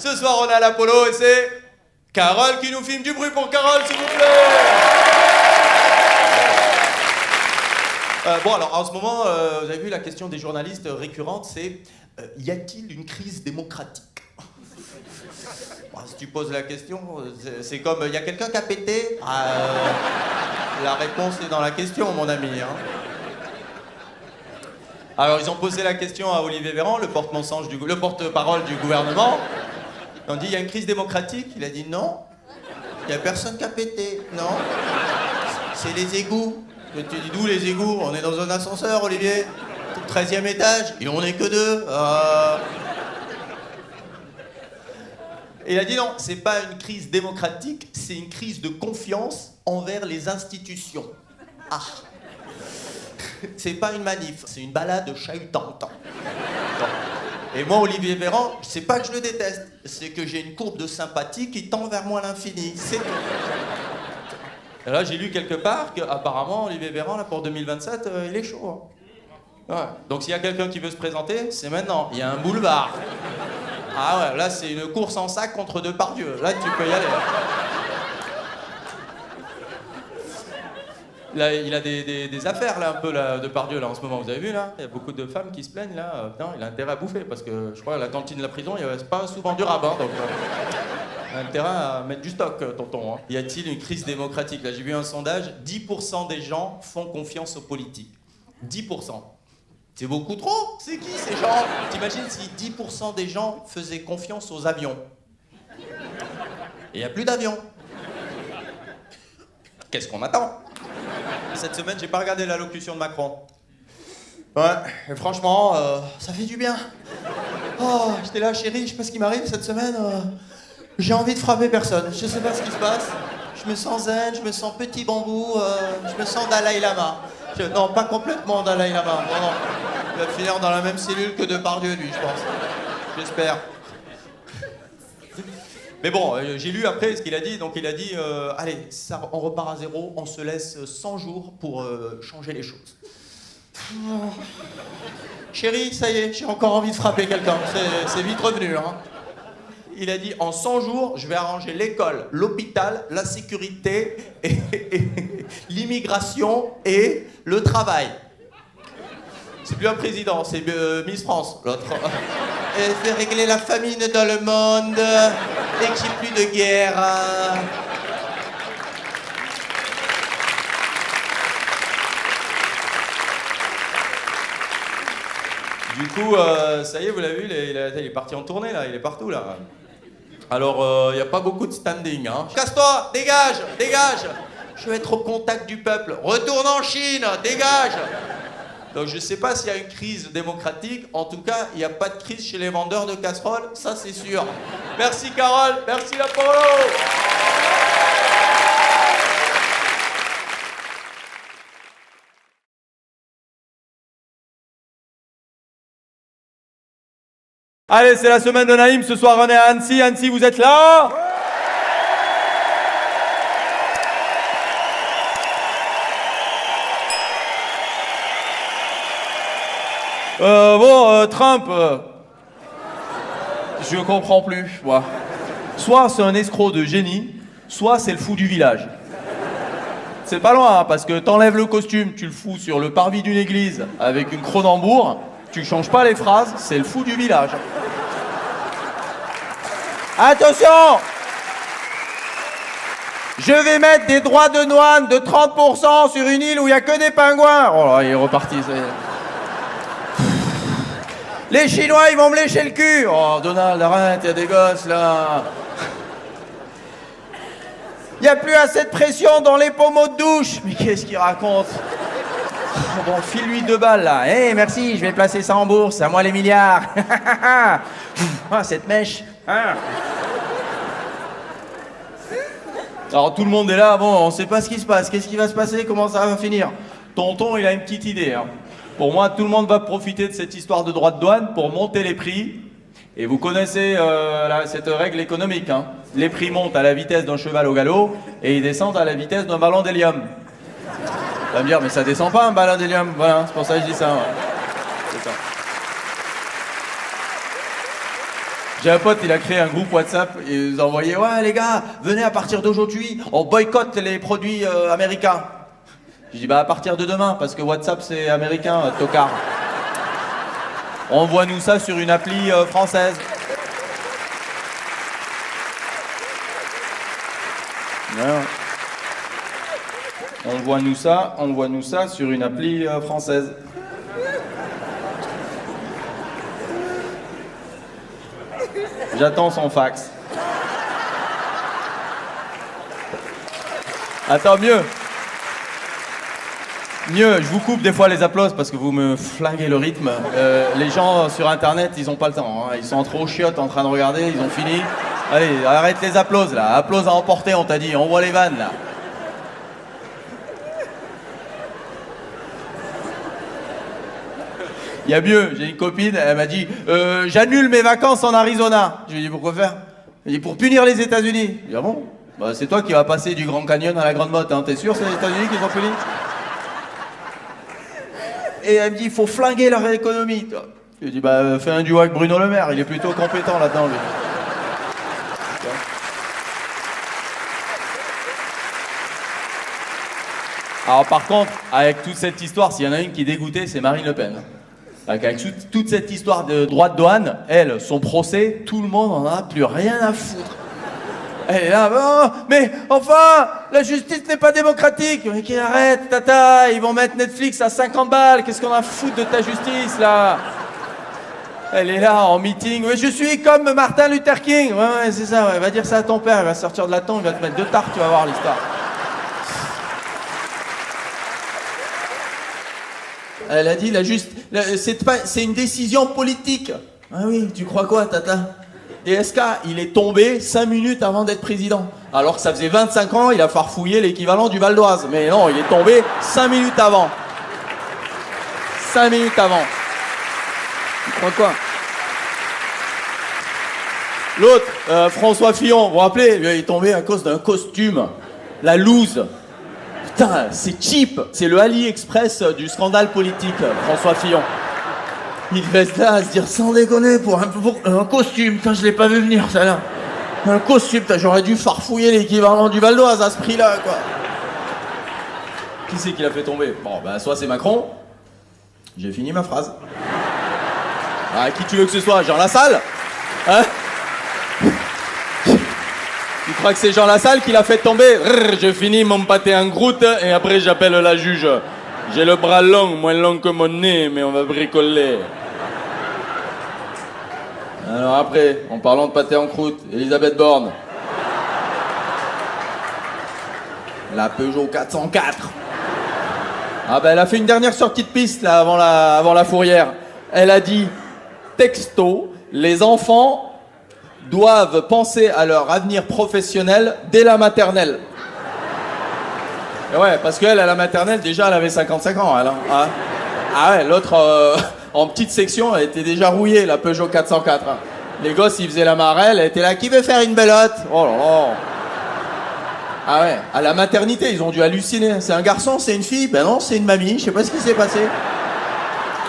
Ce soir, on est à l'Apollo et c'est Carole qui nous filme. Du bruit pour Carole, s'il vous plaît. Bon, alors, en ce moment, vous avez vu, la question des journalistes récurrente, c'est y a-t-il une crise démocratique? Bon, si tu poses la question, c'est comme, y a quelqu'un qui a pété? La réponse est dans la question, mon ami. Hein. Alors, ils ont posé la question à Olivier Véran, le porte-parole du gouvernement. Ils ont dit, il y a une crise démocratique? Il a dit non. Il n'y a personne qui a pété. Non. C'est les égouts. Tu dis d'où les égouts? On est dans un ascenseur, Olivier. 13e étage. Et on n'est que 2. Et il a dit non, c'est pas une crise démocratique, c'est une crise de confiance envers les institutions. Ah. C'est pas une manif, c'est une balade chahutante. Et moi, Olivier Véran, c'est pas que je le déteste, c'est que j'ai une courbe de sympathie qui tend vers moi à l'infini. C'est tout. Et là, j'ai lu quelque part qu'apparemment, Olivier Véran, là, pour 2027, il est chaud. Hein. Ouais. Donc s'il y a quelqu'un qui veut se présenter, c'est maintenant. Il y a un boulevard. Ah ouais, là, c'est une course en sac contre Depardieu. Là, tu peux y aller. Là, il a des affaires, là, un peu, là, Depardieu, là, en ce moment. Vous avez vu, là? Il y a beaucoup de femmes qui se plaignent, là. Non, il a intérêt à bouffer, parce que, je crois, à la cantine de la prison, c'est pas souvent du rabbin, donc... il a intérêt à mettre du stock, tonton. Hein. Y a-t-il une crise démocratique? Là, j'ai vu un sondage, 10% des gens font confiance aux politiques. 10%. C'est beaucoup trop? C'est qui, ces gens? T'imagines si 10% des gens faisaient confiance aux avions? Et il n'y a plus d'avions. Qu'est-ce qu'on attend? Cette semaine, j'ai pas regardé l'allocution de Macron. Ouais, et franchement, ça fait du bien. Oh, j'étais là, chérie, je sais pas ce qui m'arrive cette semaine. J'ai envie de frapper personne. Je sais pas ce qui se passe. Je me sens zen, je me sens petit bambou, je me sens Dalai Lama. Non, pas complètement Dalai Lama. Non. Il va finir dans la même cellule que Depardieu, lui, je pense. J'espère. Mais bon, j'ai lu après ce qu'il a dit. Donc il a dit, allez, on repart à zéro, on se laisse 100 jours pour changer les choses. Chérie, ça y est, j'ai encore envie de frapper quelqu'un. C'est vite revenu, hein. Il a dit, en 100 jours, je vais arranger l'école, l'hôpital, la sécurité, et l'immigration et le travail. C'est plus un président, c'est Miss France, l'autre. Et fait régler la famine dans le monde, et qu'il n'y ait plus de guerre. Du coup, ça y est, vous l'avez vu, il est parti en tournée, là, il est partout, là. Alors, il n'y a pas beaucoup de standing, hein. Casse-toi, dégage, dégage. Je veux être au contact du peuple. Retourne en Chine, dégage. Donc, je ne sais pas s'il y a une crise démocratique. En tout cas, il n'y a pas de crise chez les vendeurs de casseroles, ça c'est sûr. Merci Carole, merci l'Apollo. Allez, c'est la semaine de Naïm. Ce soir, on est à Annecy. Annecy, vous êtes là? Trump, je comprends plus, moi. Soit c'est un escroc de génie, soit c'est le fou du village. C'est pas loin, hein, parce que t'enlèves le costume, tu le fous sur le parvis d'une église avec une Cronenbourg, tu changes pas les phrases, c'est le fou du village. Attention! Je vais mettre des droits de douane de 30% sur une île où il n'y a que des pingouins. Oh là, il est reparti, ça y est. Les Chinois, ils vont me lécher le cul. Oh, Donald, arrête, il y a des gosses, là. Il n'y a plus assez de pression dans les pommeaux de douche. Mais qu'est-ce qu'il raconte? Bon, file-lui 2 balles, là. Eh, merci, je vais placer ça en bourse. À moi les milliards. Ah, cette mèche. Ah. Alors, tout le monde est là. Bon, on ne sait pas ce qui se passe. Qu'est-ce qui va se passer? Comment ça va finir? Tonton, il a une petite idée, hein. Pour moi, tout le monde va profiter de cette histoire de droits de douane pour monter les prix. Et vous connaissez cette règle économique, hein. Les prix montent à la vitesse d'un cheval au galop et ils descendent à la vitesse d'un ballon d'hélium. Tu vas me dire, mais ça descend pas un ballon d'hélium. Voilà, c'est pour ça que je dis ça. Ouais. C'est ça. J'ai un pote, il a créé un groupe WhatsApp et il nous a envoyé « Ouais les gars, venez à partir d'aujourd'hui, on boycotte les produits américains. » J'ai dit « Bah à partir de demain, parce que WhatsApp c'est américain, tocard. Envoie-nous ça sur une appli française. » Envoie-nous ça sur une appli française. J'attends son fax. Attends, mieux, je vous coupe des fois les applaudissements parce que vous me flinguez le rythme. Les gens sur internet, ils ont pas le temps, hein. Ils sont trop chiottes en train de regarder, ils ont fini. Allez, arrête les applaudissements là, applaudissements à emporter, on t'a dit, on voit les vannes là. Il y a mieux, j'ai une copine, elle m'a dit j'annule mes vacances en Arizona. Je lui ai dit pourquoi faire? Elle m'a dit pour punir les États-Unis. Je lui ai dit ah bon? Bah c'est toi qui vas passer du Grand Canyon à la Grande Motte, hein. T'es sûr c'est les États-Unis qui sont punis? Et elle me dit il faut flinguer leur économie. Je lui ai dit bah fais un duo avec Bruno Le Maire, il est plutôt compétent là-dedans lui. Alors par contre, avec toute cette histoire, s'il y en a une qui est dégoûtée, c'est Marine Le Pen. Avec toute cette histoire de droit de douane, elle, son procès, tout le monde en a plus rien à foutre. Elle est là, oh, mais enfin, la justice n'est pas démocratique. Mais qui arrête, tata, ils vont mettre Netflix à 50 balles, qu'est-ce qu'on a à foutre de ta justice, là? Elle est là, en meeting, mais je suis comme Martin Luther King. Ouais, c'est ça, ouais. Va dire ça à ton père, il va sortir de la tombe, il va te mettre 2 tartes, tu vas voir l'histoire. Elle a dit, c'est une décision politique. Ah oui, tu crois quoi, tata? DSK, il est tombé 5 minutes avant d'être président. Alors que ça faisait 25 ans, il a farfouillé l'équivalent du Val d'Oise. Mais non, il est tombé 5 minutes avant. 5 minutes avant. Tu crois quoi? L'autre, François Fillon, vous vous rappelez, lui, il est tombé à cause d'un costume. La loose. Putain, c'est cheap. C'est le AliExpress du scandale politique, François Fillon. Il reste là à se dire sans déconner pour un costume. Putain, je l'ai pas vu venir, ça là. Un costume, j'aurais dû farfouiller l'équivalent du Val d'Oise à ce prix-là, quoi. Qui c'est qui l'a fait tomber? Bon, bah, soit c'est Macron. J'ai fini ma phrase. Ah, qui tu veux que ce soit? Jean Lassalle? Hein? Tu crois que c'est Jean Lassalle qui l'a fait tomber? Je finis mon pâté en croûte et après j'appelle la juge. J'ai le bras long, moins long que mon nez, mais on va bricoler. Alors après, en parlant de pâté en croûte, Elisabeth Borne. La Peugeot 404. Ah ben elle a fait une dernière sortie de piste là avant la fourrière. Elle a dit, texto, les enfants doivent penser à leur avenir professionnel dès la maternelle. Et ouais, parce qu'elle, à la maternelle, déjà, elle avait 55 ans, elle. Hein. Ah ouais, l'autre, en petite section, elle était déjà rouillée, la Peugeot 404. Hein. Les gosses, ils faisaient la marelle, elle était là, qui veut faire une belote? Oh là là. Ah ouais, à la maternité, ils ont dû halluciner. C'est un garçon, c'est une fille? Ben non, c'est une mamie, je sais pas ce qui s'est passé.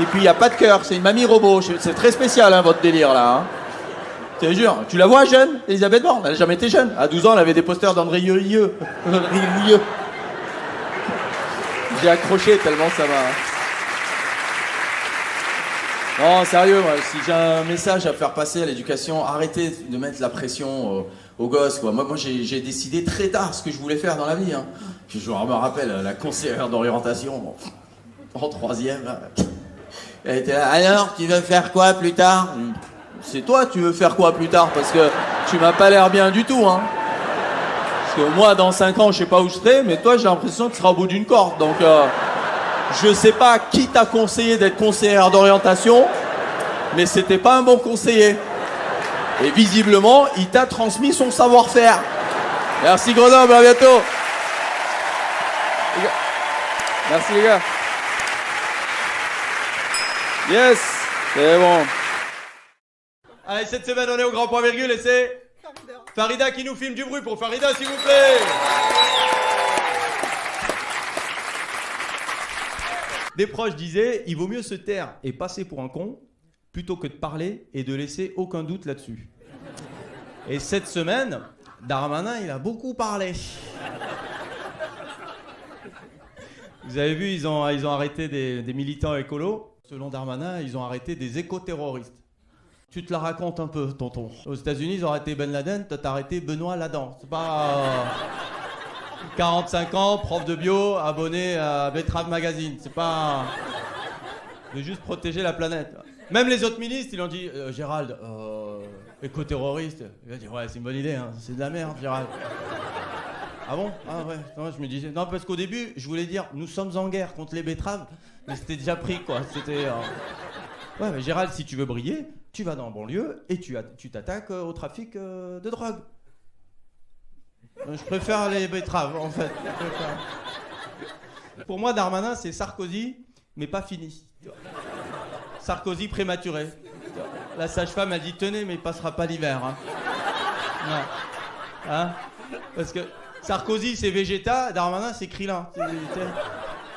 Et puis, il n'y a pas de cœur, c'est une mamie robot. C'est très spécial, hein, votre délire, là. Hein. Je te jure, tu la vois jeune, Elisabeth Borne? Elle n'a jamais été jeune. À 12 ans, elle avait des posters d'André Rieu. J'ai accroché tellement ça m'a... Non, sérieux, moi, si j'ai un message à faire passer à l'éducation, arrêtez de mettre la pression aux gosses, quoi. Moi j'ai décidé très tard ce que je voulais faire dans la vie. Hein. Je me rappelle, la conseillère d'orientation, en 3e, là. Elle était là, alors, tu veux faire quoi plus tard? C'est toi, tu veux faire quoi plus tard? Parce que tu m'as pas l'air bien du tout, hein. Parce que moi, dans 5 ans, je sais pas où je serai, mais toi, j'ai l'impression que tu seras au bout d'une corde. Donc, je sais pas qui t'a conseillé d'être conseillère d'orientation, mais c'était pas un bon conseiller. Et visiblement, il t'a transmis son savoir-faire. Merci Grenoble, à bientôt. Merci les gars. Yes, c'est bon. Allez, cette semaine, on est au grand point virgule et c'est Farida qui nous filme du bruit pour Farida, s'il vous plaît. Des proches disaient, il vaut mieux se taire et passer pour un con plutôt que de parler et de laisser aucun doute là-dessus. Et cette semaine, Darmanin, il a beaucoup parlé. Vous avez vu, ils ont arrêté des militants écolos. Selon Darmanin, ils ont arrêté des éco-terroristes. Tu te la racontes un peu, tonton. Aux États-Unis, ils ont arrêté Ben Laden, toi t'as arrêté Benoît Ladan. C'est pas 45 ans, prof de bio, abonné à Betrave Magazine. C'est pas de juste protéger la planète. Même les autres ministres, ils ont dit Gérald, éco-terroriste. Il a dit ouais, c'est une bonne idée, hein. C'est de la merde, Gérald. Ah bon? Ah ouais. Non, je me disais non parce qu'au début, je voulais dire nous sommes en guerre contre les betteraves, mais c'était déjà pris quoi. C'était ouais, mais Gérald, si tu veux briller, tu vas dans le banlieue et tu t'attaques au trafic de drogue. Je préfère les betteraves, en fait. Pour moi, Darmanin, c'est Sarkozy, mais pas fini. Sarkozy prématuré. La sage-femme a dit tenez, mais il passera pas l'hiver. Hein. Ouais. Hein? Parce que Sarkozy, c'est Vegeta, Darmanin, c'est Krillin.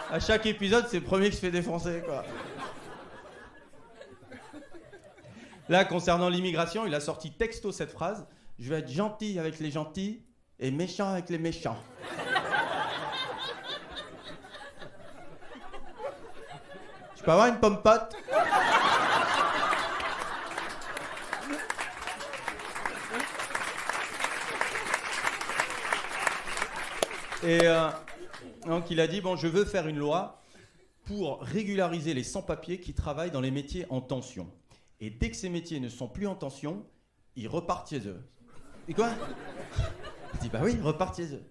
À chaque épisode, c'est le premier qui se fait défoncer, quoi. Là, concernant l'immigration, il a sorti texto cette phrase. Je vais être gentil avec les gentils et méchant avec les méchants. Je peux avoir une pomme pote? Et donc il a dit, bon, je veux faire une loi pour régulariser les sans-papiers qui travaillent dans les métiers en tension. Et dès que ces métiers ne sont plus en tension, ils repartent chez eux. Et quoi? Il dit, bah oui, ils repartent chez eux.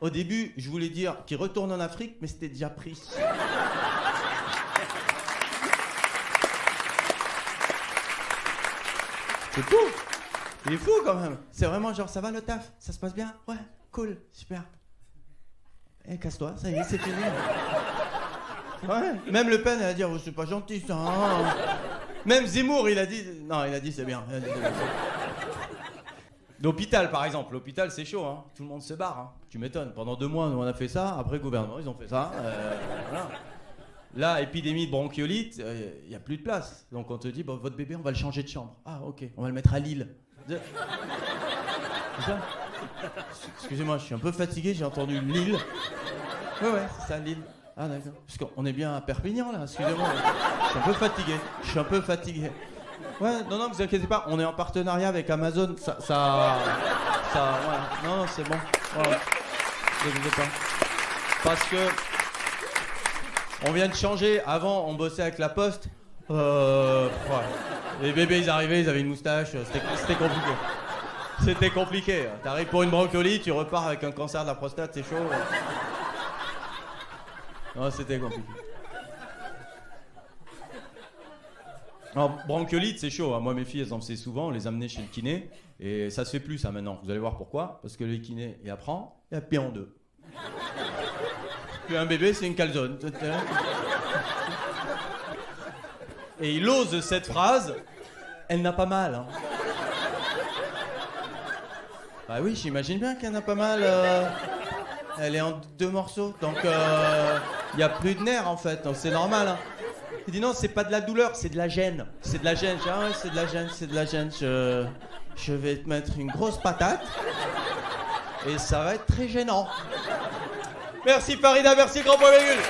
Au début, je voulais dire qu'ils retournent en Afrique, mais c'était déjà pris. C'est fou. Il est fou quand même. C'est vraiment genre, ça va le taf? Ça se passe bien? Ouais, cool, super. Eh, casse-toi, ça y est, c'est fini. Ouais, même Le Pen, elle a dit, oh, c'est pas gentil ça. Hein. Même Zemmour, il a dit, non, il a dit c'est bien. L'hôpital, par exemple, l'hôpital c'est chaud, hein. Tout le monde se barre, hein. Tu m'étonnes. Pendant 2 mois, nous on a fait ça. Après, le gouvernement, ils ont fait ça. Voilà. Là, épidémie de bronchiolite, il n'y a plus de place. Donc on te dit, bon, votre bébé, on va le changer de chambre. Ah, ok, on va le mettre à Lille. C'est ça? Excusez-moi, je suis un peu fatigué, j'ai entendu Lille. Ouais, c'est ça, Lille. Ah, d'accord. Parce qu'on est bien à Perpignan, là, excusez-moi. Je suis un peu fatigué. Ouais, non, vous inquiétez pas, on est en partenariat avec Amazon, ça ouais. Non, c'est bon. Voilà. Ne vous inquiétez pas. Parce que on vient de changer. Avant, on bossait avec la Poste. Ouais. Les bébés, ils arrivaient, ils avaient une moustache. C'était compliqué. C'était compliqué. T'arrives pour une bronchiolite, tu repars avec un cancer de la prostate, c'est chaud. Non, c'était compliqué. Alors, bronchiolite, c'est chaud. Hein. Moi, mes filles, elles en faisaient souvent. On les amenait chez le kiné. Et ça se fait plus, ça, maintenant. Vous allez voir pourquoi. Parce que le kiné, il apprend, il a plié en 2. Puis un bébé, c'est une calzone. Et il ose cette phrase. Elle n'a pas mal. Hein. Bah oui, j'imagine bien qu'elle n'a pas mal. Elle est en 2 morceaux. Donc, il n'y a plus de nerfs, en fait. Donc, c'est normal. Hein. Il dit non, c'est pas de la douleur, c'est de la gêne. C'est de la gêne. Ah ouais, c'est de la gêne. Je vais te mettre une grosse patate. Et ça va être très gênant. Merci Farida, merci Grand Point Virgule.